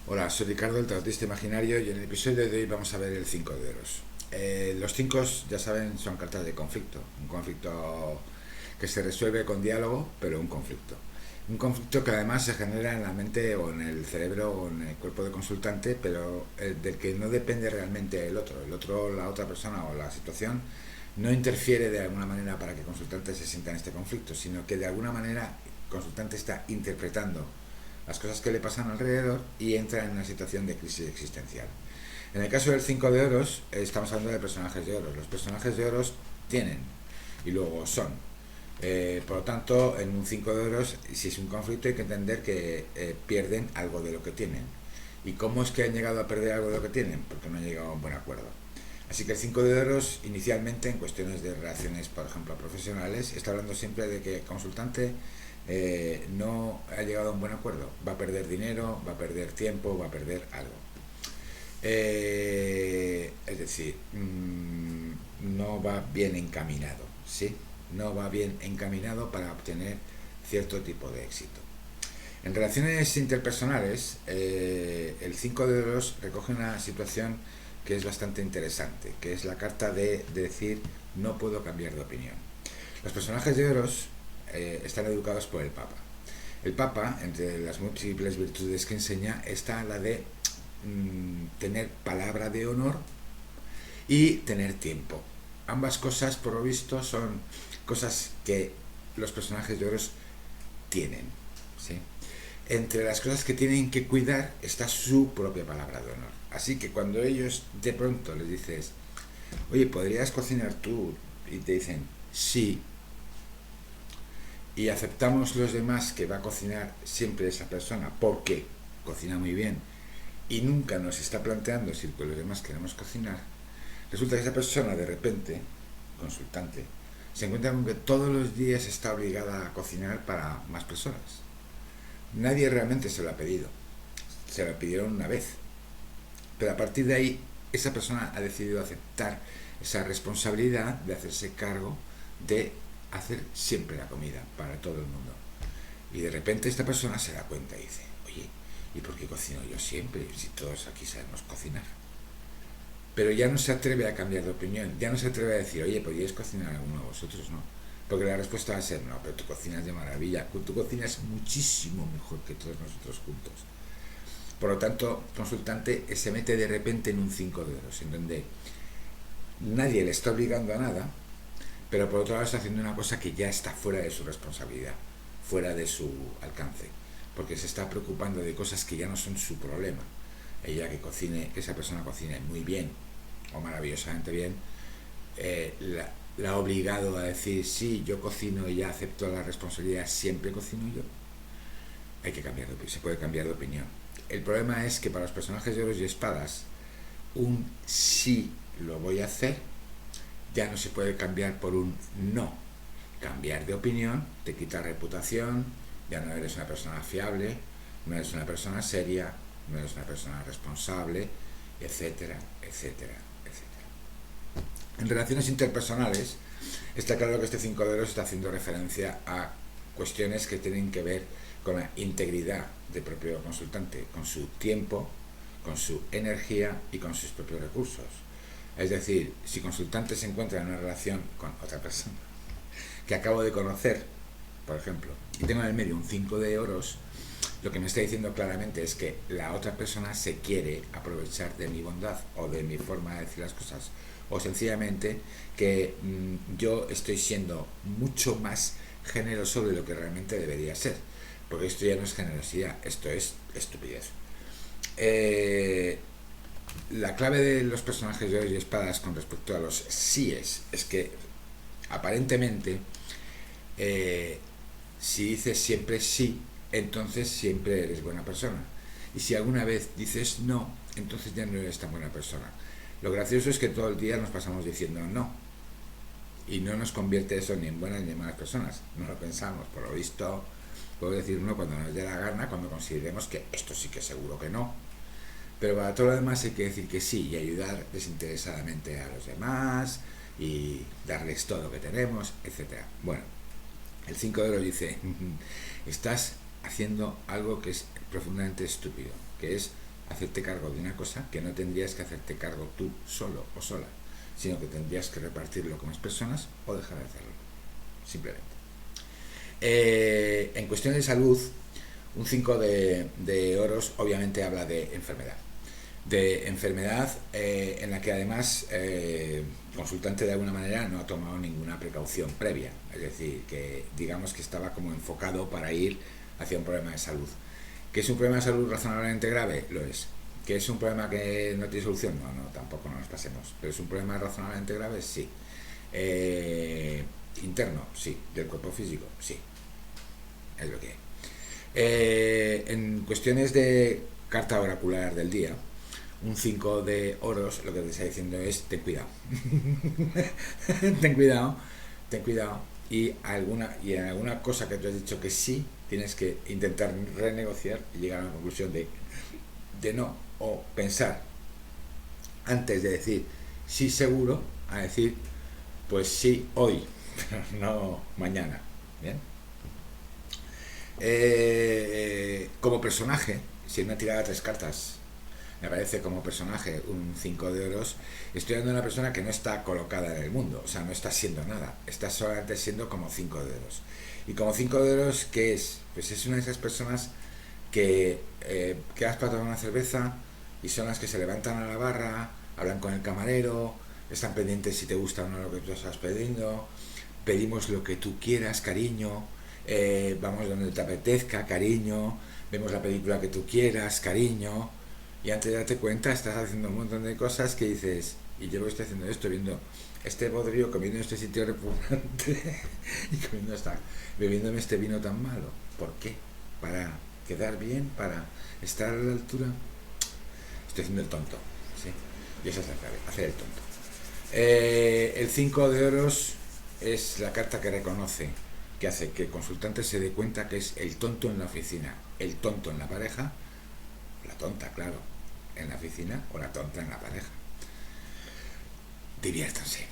Hola, soy Ricardo, el tarotista imaginario, y en el episodio de hoy vamos a ver el 5 de oros. Los 5, ya saben, son cartas de conflicto. Un conflicto que se resuelve con diálogo, pero un conflicto. Un conflicto que además se genera en la mente o en el cerebro o en el cuerpo del consultante, pero del que no depende realmente el otro. El otro, la otra persona o la situación no interfiere de alguna manera para que el consultante se sienta en este conflicto, sino que de alguna manera el consultante está interpretando las cosas que le pasan alrededor y entra en una situación de crisis existencial. En el caso del 5 de oros, estamos hablando de personajes de oros. Los personajes de oros tienen y luego son. Por lo tanto, en un 5 de oros, si es un conflicto, hay que entender que pierden algo de lo que tienen. ¿Y cómo es que han llegado a perder algo de lo que tienen? Porque no han llegado a un buen acuerdo. Así que el 5 de oros, inicialmente, en cuestiones de relaciones, por ejemplo, profesionales, está hablando siempre de que el consultante no ha llegado a un buen acuerdo. Va a perder dinero, va a perder tiempo, va a perder algo. Es decir, no va bien encaminado, ¿sí? No va bien encaminado para obtener cierto tipo de éxito. En relaciones interpersonales, el 5 de oros recoge una situación que es bastante interesante, que es la carta de decir no puedo cambiar de opinión. Los personajes de oros están educados por el Papa. El Papa, entre las múltiples virtudes que enseña, está la de tener palabra de honor y tener tiempo. Ambas cosas, por lo visto, son cosas que los personajes de oros tienen, ¿sí? Entre las cosas que tienen que cuidar está su propia palabra de honor. Así que cuando ellos de pronto les dices, oye, ¿podrías cocinar tú? Y te dicen, sí, y aceptamos los demás que va a cocinar siempre esa persona porque cocina muy bien y nunca nos está planteando si con los demás queremos cocinar, resulta que esa persona de repente, consultante, se encuentra con que todos los días está obligada a cocinar para más personas. Nadie realmente se lo ha pedido, se lo pidieron una vez, pero a partir de ahí esa persona ha decidido aceptar esa responsabilidad de hacerse cargo de hacer siempre la comida para todo el mundo. Y de repente esta persona se da cuenta y dice, oye, ¿y por qué cocino yo siempre si todos aquí sabemos cocinar? Pero ya no se atreve a cambiar de opinión, ya no se atreve a decir, oye, ¿podríais cocinar alguno de vosotros? No. Porque la respuesta va a ser, no, pero tú cocinas de maravilla, tú cocinas muchísimo mejor que todos nosotros juntos. Por lo tanto, el consultante se mete de repente en un 5 de oros, en donde nadie le está obligando a nada, pero por otro lado está haciendo una cosa que ya está fuera de su responsabilidad, fuera de su alcance, porque se está preocupando de cosas que ya no son su problema. Ella que cocine, que esa persona cocine muy bien o maravillosamente bien, la ha obligado a decir, sí, yo cocino y ya acepto la responsabilidad, siempre cocino yo. Hay que cambiar de opinión, se puede cambiar de opinión. El problema es que para los personajes de oros y espadas, un sí lo voy a hacer ya no se puede cambiar por un no. Cambiar de opinión te quita reputación, ya no eres una persona fiable, no eres una persona seria, no eres una persona responsable, etcétera, etcétera, etcétera. En relaciones interpersonales, está claro que este 5 de oros está haciendo referencia a cuestiones que tienen que ver con la integridad del propio consultante, con su tiempo, con su energía y con sus propios recursos. Es decir, si consultante se encuentra en una relación con otra persona que acabo de conocer, por ejemplo, y tengo en el medio un 5 de oros, lo que me está diciendo claramente es que la otra persona se quiere aprovechar de mi bondad o de mi forma de decir las cosas, o sencillamente que yo estoy siendo mucho más generoso de lo que realmente debería ser, porque esto ya no es generosidad, esto es estupidez. La clave de los personajes de Oros y Espadas con respecto a los síes es que aparentemente si dices siempre sí, entonces siempre eres buena persona, y si alguna vez dices no, entonces ya no eres tan buena persona. Lo gracioso es que todo el día nos pasamos diciendo no, y no nos convierte eso ni en buenas ni en malas personas, no lo pensamos. Por lo visto podemos decir no cuando nos dé la gana, cuando consideremos que esto sí que seguro que no, pero para todo lo demás hay que decir que sí y ayudar desinteresadamente a los demás y darles todo lo que tenemos, etcétera. Bueno, el 5 de oros dice, estás haciendo algo que es profundamente estúpido, que es hacerte cargo de una cosa que no tendrías que hacerte cargo tú solo o sola, sino que tendrías que repartirlo con más personas o dejar de hacerlo, simplemente. En cuestión de salud, un 5 de oros obviamente habla de enfermedad. De enfermedad en la que además el consultante de alguna manera no ha tomado ninguna precaución previa, es decir, que digamos que estaba como enfocado para ir hacia un problema de salud. ¿Que es un problema de salud razonablemente grave? Lo es. ¿Que es un problema que no tiene solución? No, no, tampoco no nos pasemos. ¿Pero es un problema razonablemente grave? Sí. Interno, sí. Del cuerpo físico, sí. Es lo que hay. En cuestiones de carta oracular del día, un 5 de oros lo que te está diciendo es ten cuidado. ten cuidado, ten cuidado. Y en alguna cosa que tú has dicho que sí, tienes que intentar renegociar y llegar a la conclusión de no, o pensar antes de decir sí seguro, a decir pues sí hoy, pero no mañana. Bien. Como personaje, si hay una tirada de 3 cartas, me parece como personaje un 5 de oros, estoy dando a una persona que no está colocada en el mundo, o sea, no está siendo nada, está solamente siendo como 5 de oros. Y como 5 de oros, ¿qué es? Pues es una de esas personas que quedas para tomar una cerveza y son las que se levantan a la barra, hablan con el camarero, están pendientes si te gusta o no lo que tú estás pidiendo, pedimos lo que tú quieras, cariño, vamos donde te apetezca, cariño, vemos la película que tú quieras, cariño, y antes de darte cuenta estás haciendo un montón de cosas que dices, y yo estoy haciendo esto, viendo este bodrio, comiendo este sitio repugnante y bebiéndome este vino tan malo. ¿Por qué? Para quedar bien, para estar a la altura. Estoy haciendo el tonto, ¿sí? Y esa es la clave, hacer el tonto. El 5 de oros es la carta que reconoce, que hace que el consultante se dé cuenta que es el tonto en la oficina, el tonto en la pareja, la tonta, claro, en la oficina, o la tonta en la pareja. Diviértanse.